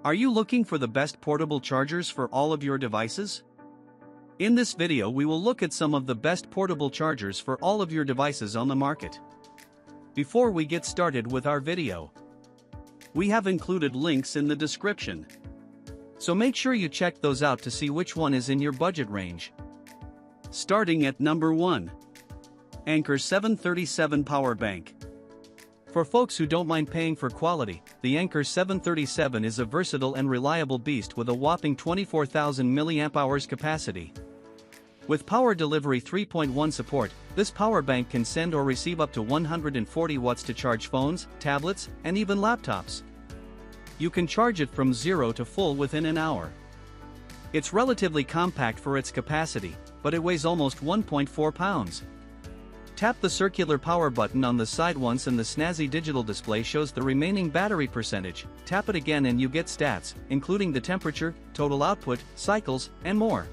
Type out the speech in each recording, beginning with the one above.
Are you looking for the best portable chargers for all of your devices? In this video we will look at some of the best portable chargers for all of your devices on the market. Before we get started with our video, we have included links in the description. So make sure you check those out to see which one is in your budget range. Starting at number 1. Anker 737 Power Bank. For folks who don't mind paying for quality, the Anker 737 is a versatile and reliable beast with a whopping 24,000 mAh capacity. With power delivery 3.1 support, this power bank can send or receive up to 140 watts to charge phones, tablets, and even laptops. You can charge it from 0 to full within an hour. It's relatively compact for its capacity, but it weighs almost 1.4 pounds. Tap the circular power button on the side once and the snazzy digital display shows the remaining battery percentage. Tap it again and you get stats, including the temperature, total output, cycles, and more.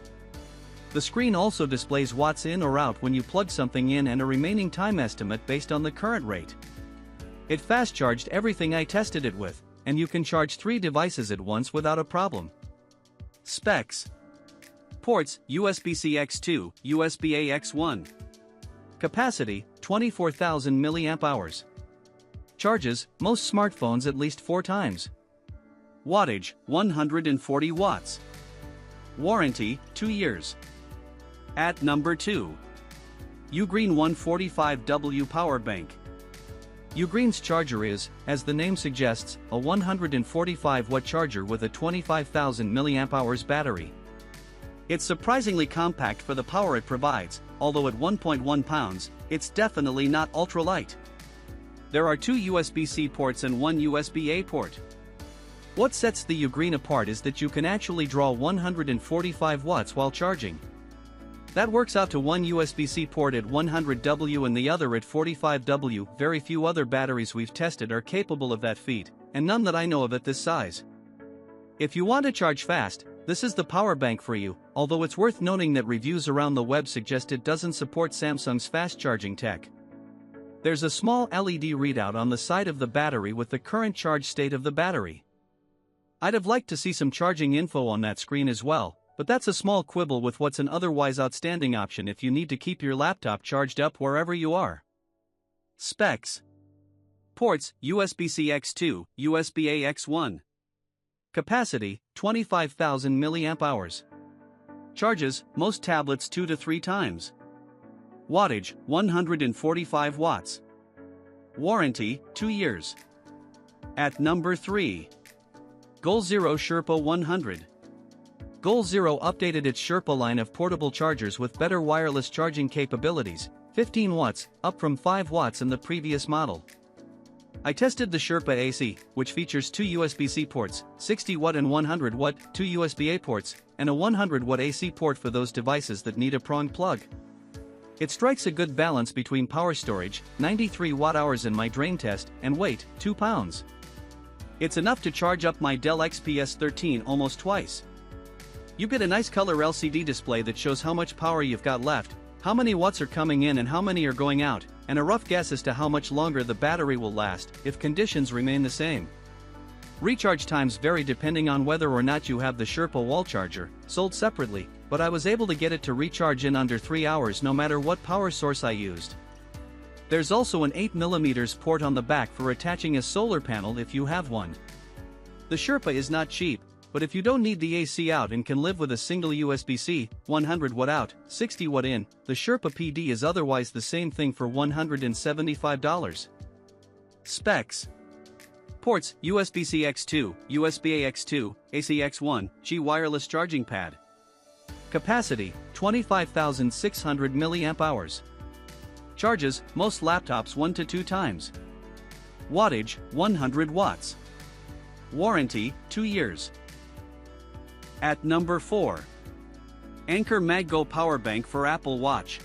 The screen also displays watts in or out when you plug something in and a remaining time estimate based on the current rate. It fast charged everything I tested it with, and you can charge 3 devices at once without a problem. Specs. Ports: USB-C X2, USB-A X1. Capacity: 24,000 mAh. Charges: most smartphones at least 4 times. Wattage: 140 watts. Warranty: 2 years. At number 2. UGreen 145W Power Bank. UGreen's charger is, as the name suggests, a 145-watt charger with a 25,000 mAh battery. It's surprisingly compact for the power it provides, although at 1.1 pounds, it's definitely not ultralight. There are 2 USB-C ports and 1 USB-A port. What sets the UGreen apart is that you can actually draw 145 watts while charging. That works out to 1 USB-C port at 100W and the other at 45W. Very few other batteries we've tested are capable of that feat, and none that I know of at this size. If you want to charge fast, this is the power bank for you, although it's worth noting that reviews around the web suggest it doesn't support Samsung's fast charging tech. There's a small LED readout on the side of the battery with the current charge state of the battery. I'd have liked to see some charging info on that screen as well, but that's a small quibble with what's an otherwise outstanding option if you need to keep your laptop charged up wherever you are. Specs. Ports: USB-C X2, USB-A X1. Capacity: 25,000 mAh. Charges: most tablets 2 to 3 times. Wattage: 145 watts. Warranty: 2 years. At number 3. GoalZero Sherpa 100. GoalZero updated its Sherpa line of portable chargers with better wireless charging capabilities, 15 watts, up from 5 watts in the previous model. I tested the Sherpa AC, which features 2 USB-C ports, 60W and 100W, 2 USB-A ports, and a 100W AC port for those devices that need a prong plug. It strikes a good balance between power storage, 93 watt-hours in my drain test, and weight, 2 pounds. It's enough to charge up my Dell XPS 13 almost twice. You get a nice color LCD display that shows how much power you've got left, how many watts are coming in and how many are going out, and a rough guess as to how much longer the battery will last if conditions remain the same. Recharge times vary depending on whether or not you have the Sherpa wall charger, sold separately, but I was able to get it to recharge in under 3 hours no matter what power source I used. There's also an 8mm port on the back for attaching a solar panel if you have one. The Sherpa is not cheap, but if you don't need the AC out and can live with a single USB-C, 100W out, 60W in, the Sherpa PD is otherwise the same thing for $175. Specs. Ports: USB-C X2, USB-A X2, AC X1, G wireless charging pad. Capacity: 25,600 mAh. Charges: most laptops 1 to 2 times. Wattage: 100 watts. Warranty: 2 years. At number 4. Anker MagGo Power Bank for Apple Watch.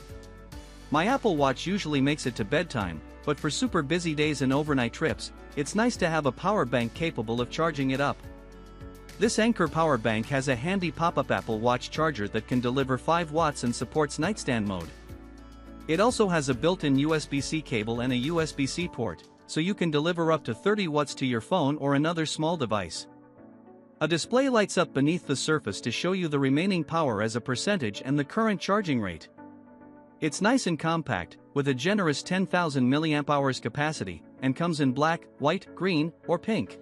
My Apple Watch usually makes it to bedtime, but for super busy days and overnight trips, it's nice to have a power bank capable of charging it up. This Anker power bank has a handy pop-up Apple Watch charger that can deliver 5 watts and supports nightstand mode. It also has a built-in USB-C cable and a USB-C port, so you can deliver up to 30 watts to your phone or another small device. A display lights up beneath the surface to show you the remaining power as a percentage and the current charging rate. It's nice and compact, with a generous 10,000 mAh capacity, and comes in black, white, green, or pink.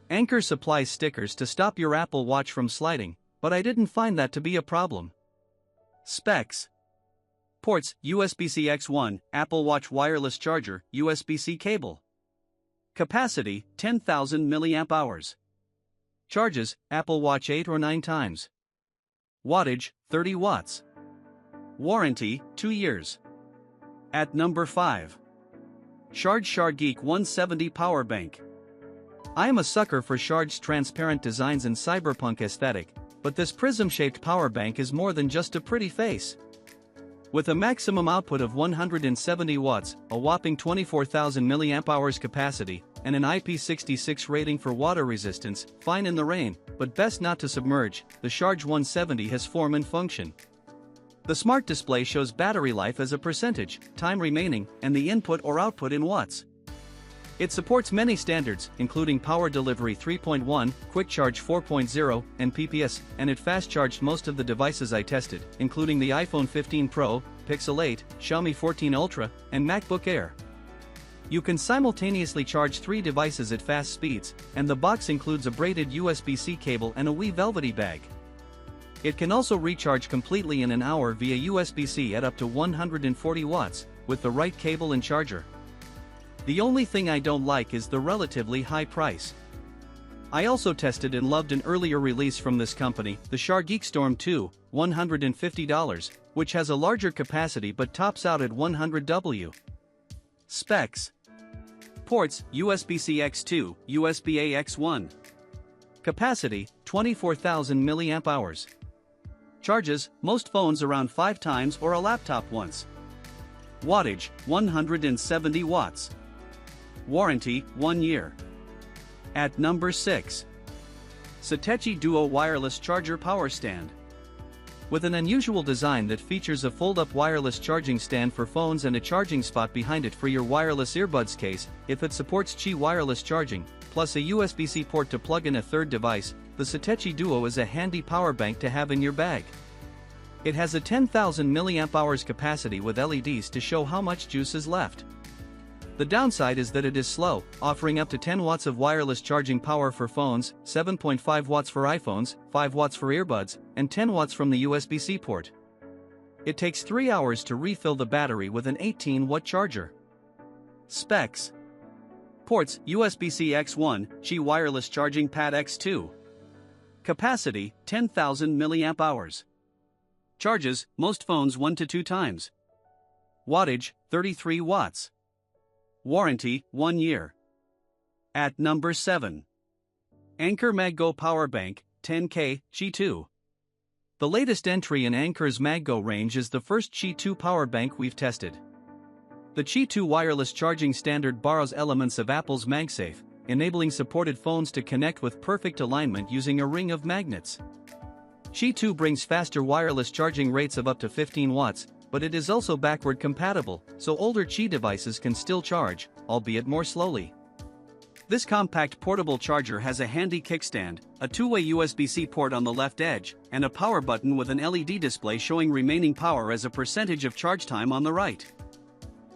Anker supplies stickers to stop your Apple Watch from sliding, but I didn't find that to be a problem. Specs. Ports: USB-C X1, Apple Watch wireless charger, USB-C cable. Capacity: 10,000 mAh. Charges: Apple Watch 8 or 9 times. Wattage: 30 watts. Warranty: 2 years. At number 5. Shargeek 170 Power Bank. I am a sucker for Sharge's transparent designs and cyberpunk aesthetic, but this prism-shaped power bank is more than just a pretty face. With a maximum output of 170 watts, a whopping 24,000 mAh capacity, and an IP66 rating for water resistance, fine in the rain, but best not to submerge, the Sharge 170 has form and function. The smart display shows battery life as a percentage, time remaining, and the input or output in watts. It supports many standards, including Power Delivery 3.1, Quick Charge 4.0, and PPS, and it fast-charged most of the devices I tested, including the iPhone 15 Pro, Pixel 8, Xiaomi 14 Ultra, and MacBook Air. You can simultaneously charge 3 devices at fast speeds, and the box includes a braided USB-C cable and a wee velvety bag. It can also recharge completely in an hour via USB-C at up to 140 watts, with the right cable and charger. The only thing I don't like is the relatively high price. I also tested and loved an earlier release from this company, the Shargeek Storm 2, $150, which has a larger capacity but tops out at 100W. Specs. Ports: USB-C X2, USB-A X1. Capacity: 24,000 mAh. Charges: most phones around 5 times or a laptop once. Wattage: 170 watts. Warranty: 1 year. At number 6. Satechi Duo Wireless Charger Power Stand. With an unusual design that features a fold-up wireless charging stand for phones and a charging spot behind it for your wireless earbuds case, if it supports Qi wireless charging, plus a USB-C port to plug in a third device, the Satechi Duo is a handy power bank to have in your bag. It has a 10,000 mAh capacity with LEDs to show how much juice is left. The downside is that it is slow, offering up to 10 watts of wireless charging power for phones, 7.5 watts for iPhones, 5 watts for earbuds, and 10 watts from the USB-C port. It takes 3 hours to refill the battery with an 18-watt charger. Specs. Ports: USB-C X1, Qi Wireless Charging Pad X2. Capacity: 10,000 mAh. Charges: most phones 1 to 2 times. Wattage: 33 watts. Warranty: 1 year. At number 7. Anker MagGo Power Bank, 10K, Qi 2. The latest entry in Anker's MagGo range is the first Qi 2 power bank we've tested. The Qi 2 wireless charging standard borrows elements of Apple's MagSafe, enabling supported phones to connect with perfect alignment using a ring of magnets. Qi 2 brings faster wireless charging rates of up to 15 watts, but it is also backward compatible, so older Qi devices can still charge, albeit more slowly. This compact portable charger has a handy kickstand, a two-way USB-C port on the left edge, and a power button with an LED display showing remaining power as a percentage of charge time on the right.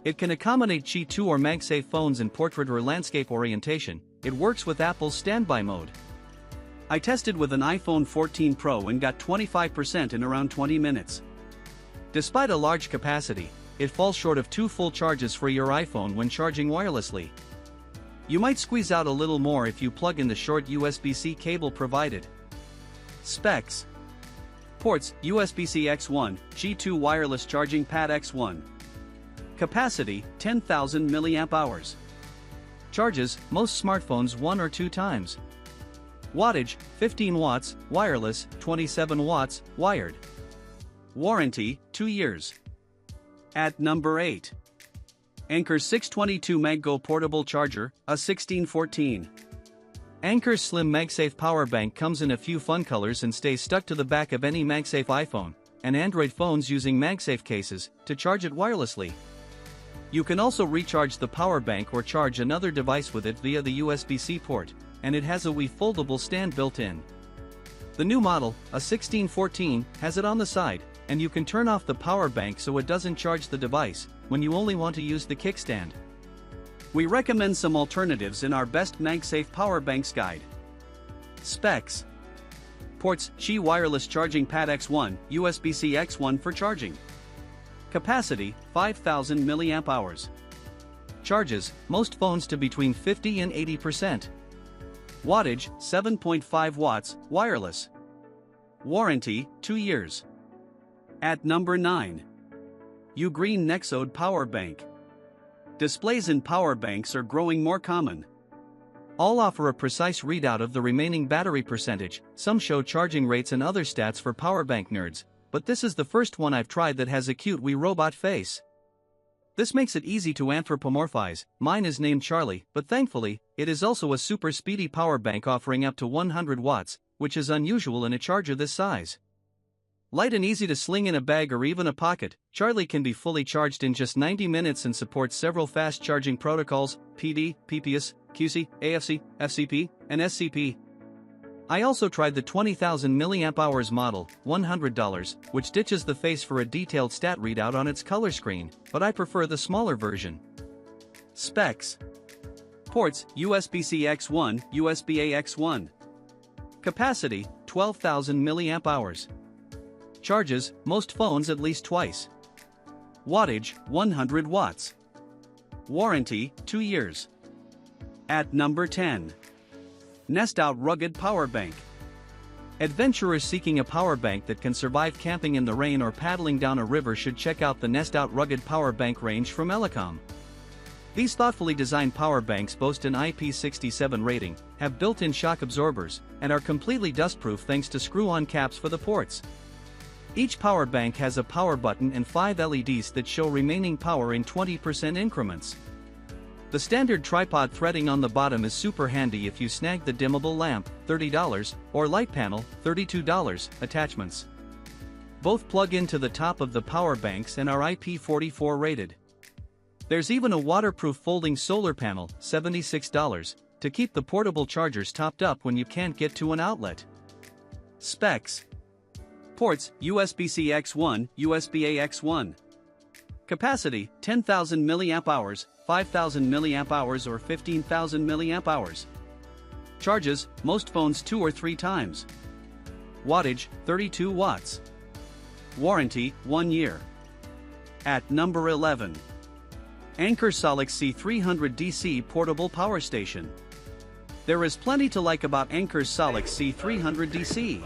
It can accommodate Qi 2 or MagSafe phones in portrait or landscape orientation. It works with Apple's standby mode. I tested with an iPhone 14 Pro and got 25% in around 20 minutes. Despite a large capacity, it falls short of 2 full charges for your iPhone when charging wirelessly. You might squeeze out a little more if you plug in the short USB-C cable provided. Specs. Ports: USB-C X1, Qi 2 Wireless Charging Pad X1. Capacity: 10,000 mAh. Charges: most smartphones 1 or 2 times. Wattage: 15 watts, wireless, 27 watts, wired. Warranty: 2 years. At number 8. Anker 622 MagGo Portable Charger, a 1614. Anker's slim MagSafe power bank comes in a few fun colors and stays stuck to the back of any MagSafe iPhone and Android phones using MagSafe cases to charge it wirelessly. You can also recharge the power bank or charge another device with it via the USB-C port. and it has a Wii foldable stand built in. The new model, a 1614, has it on the side, and you can turn off the power bank so it doesn't charge the device when you only want to use the kickstand. We recommend some alternatives in our best MagSafe power banks guide. Specs. Ports: Qi wireless charging pad X1, USB-C X1 for charging. Capacity: 5000 mAh. Charges: most phones to between 50 and 80%. Wattage: 7.5 watts, wireless. Warranty: 2 years. At number 9. UGreen Nexode Power Bank. Displays in power banks are growing more common. All offer a precise readout of the remaining battery percentage, some show charging rates and other stats for power bank nerds, but this is the first one I've tried that has a cute Wii robot face. This makes it easy to anthropomorphize. Mine is named Charlie, but thankfully, it is also a super speedy power bank offering up to 100 watts, which is unusual in a charger this size. Light and easy to sling in a bag or even a pocket, Charlie can be fully charged in just 90 minutes and supports several fast charging protocols: PD, PPS, QC, AFC, FCP, and SCP. I also tried the 20,000 mAh model, $100, which ditches the face for a detailed stat readout on its color screen, but I prefer the smaller version. Specs. Ports: USB-C X1, USB-A X1. Capacity: 12,000 mAh. Charges: most phones at least twice. Wattage: 100 watts. Warranty: 2 years. At number 10. Nestout Rugged Power Bank. Adventurers seeking a power bank that can survive camping in the rain or paddling down a river should check out the Nestout Rugged Power Bank range from Elecom. These thoughtfully designed power banks boast an IP67 rating, have built-in shock absorbers, and are completely dustproof thanks to screw-on caps for the ports. Each power bank has a power button and 5 LEDs that show remaining power in 20% increments. The standard tripod threading on the bottom is super handy if you snag the dimmable lamp, $30, or light panel, $32, attachments. Both plug into the top of the power banks and are IP44 rated. There's even a waterproof folding solar panel, $76, to keep the portable chargers topped up when you can't get to an outlet. Specs. Ports: USB-C X1, USB-A X1. Capacity: 10,000 mAh, 5,000 mAh or 15,000 mAh. Charges: most phones 2 or 3 times. Wattage: 32 watts. Warranty: 1 year. At number 11. Anker Solix C300 DC Portable Power Station. There is plenty to like about Anker's Solix C300 DC.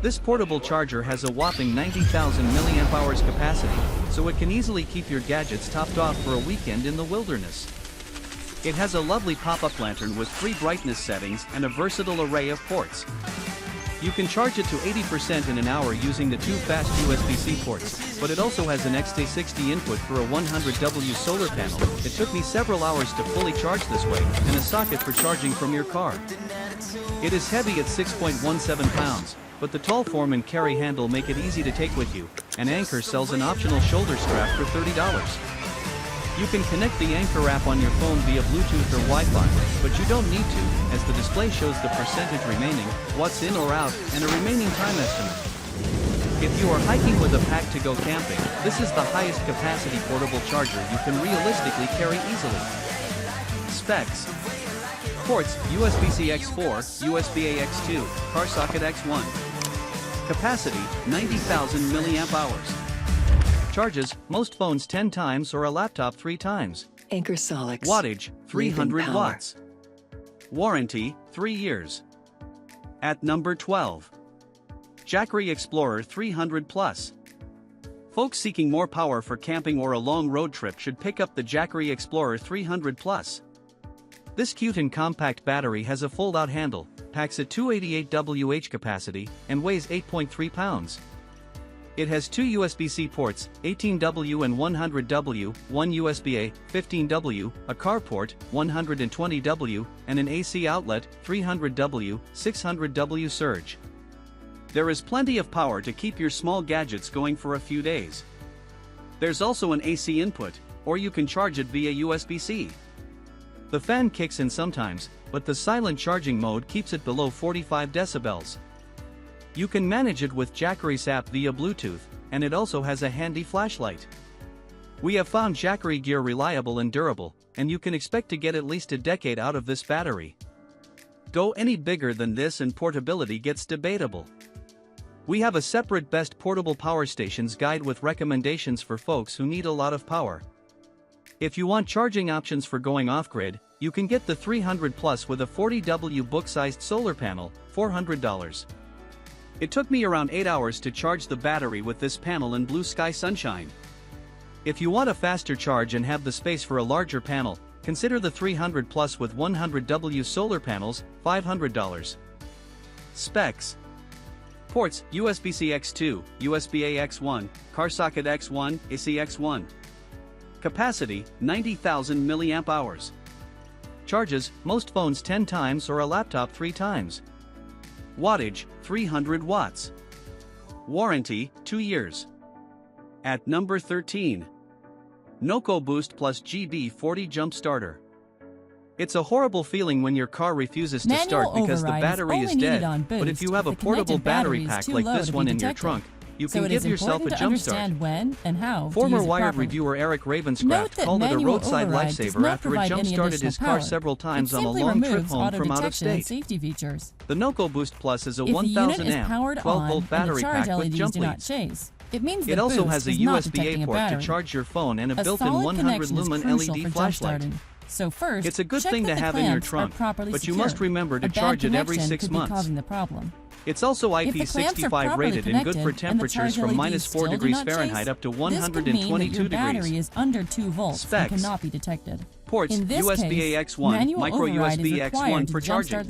This portable charger has a whopping 90,000 mAh capacity, so it can easily keep your gadgets topped off for a weekend in the wilderness. It has a lovely pop-up lantern with 3 brightness settings and a versatile array of ports. You can charge it to 80% in an hour using the 2 fast USB-C ports, but it also has an XT60 input for a 100W solar panel. It took me several hours to fully charge this way, and a socket for charging from your car. It is heavy at 6.17 pounds. But the tall form and carry handle make it easy to take with you, and Anker sells an optional shoulder strap for $30. You can connect the Anker app on your phone via Bluetooth or Wi-Fi, but you don't need to, as the display shows the percentage remaining, what's in or out, and a remaining time estimate. If you are hiking with a pack to go camping, this is the highest capacity portable charger you can realistically carry easily. Specs. Ports: USB-C X4, USB-A X2, car socket X1. Capacity: 90,000 mAh. Charges: most phones 10 times or a laptop 3 times. Anker Solix. Wattage: 300 watts. Warranty: 3 years. At number 12. Jackery Explorer 300 Plus. Folks seeking more power for camping or a long road trip should pick up the Jackery Explorer 300 Plus. This cute and compact battery has a fold-out handle, packs a 288 Wh capacity, and weighs 8.3 pounds. It has 2 USB-C ports, 18W and 100W, 1 USB-A, 15W, a car port, 120W, and an AC outlet, 300W, 600W surge. There is plenty of power to keep your small gadgets going for a few days. There's also an AC input, or you can charge it via USB-C. The fan kicks in sometimes, but the silent charging mode keeps it below 45 decibels. You can manage it with Jackery's app via Bluetooth, and it also has a handy flashlight. We have found Jackery gear reliable and durable, and you can expect to get at least a decade out of this battery. Go any bigger than this and portability gets debatable. We have a separate best portable power stations guide with recommendations for folks who need a lot of power. If you want charging options for going off-grid, you can get the 300 Plus with a 40W book-sized solar panel, $400. It took me around 8 hours to charge the battery with this panel in blue sky sunshine. If you want a faster charge and have the space for a larger panel, consider the 300 Plus with 100W solar panels, $500. Specs. Ports: USB-C X2, USB-A X1, car socket X1, AC X1. Capacity: 90,000 mAh. Charges: most phones 10 times or a laptop 3 times. Wattage: 300 watts. Warranty: 2 years. At number 13. Noco Boost Plus GB40 Jump Starter. It's a horrible feeling when your car refuses to start because the battery is dead, but if you have a portable battery pack like this one in your trunk, you can give yourself a jump start. Former Wired reviewer Eric Ravenscraft called it a roadside lifesaver after it jump-started his car several times on a long trip home from out of state. The Noco Boost Plus is a 1000-amp, 12-volt battery pack with jump leads. It also has a USB-A port to charge your phone and a built-in 100-lumen LED flashlight. So first, it's a good thing to have in your trunk, but you must remember to charge it every 6 months. It's also IP65 rated and good for temperatures from -4 degrees Fahrenheit up to 122 degrees. Specs. Ports: USB-A X1, micro USB X1 for charging.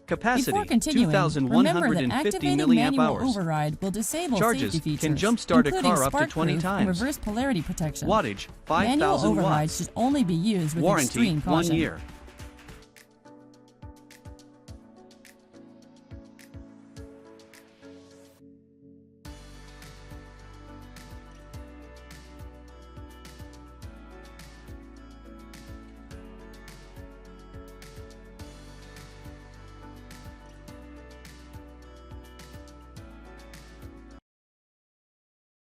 Capacity: 2,150 mAh. Charges: can jumpstart a car up to 20 times. Wattage: 5,000 watts. Warranty: 1 year.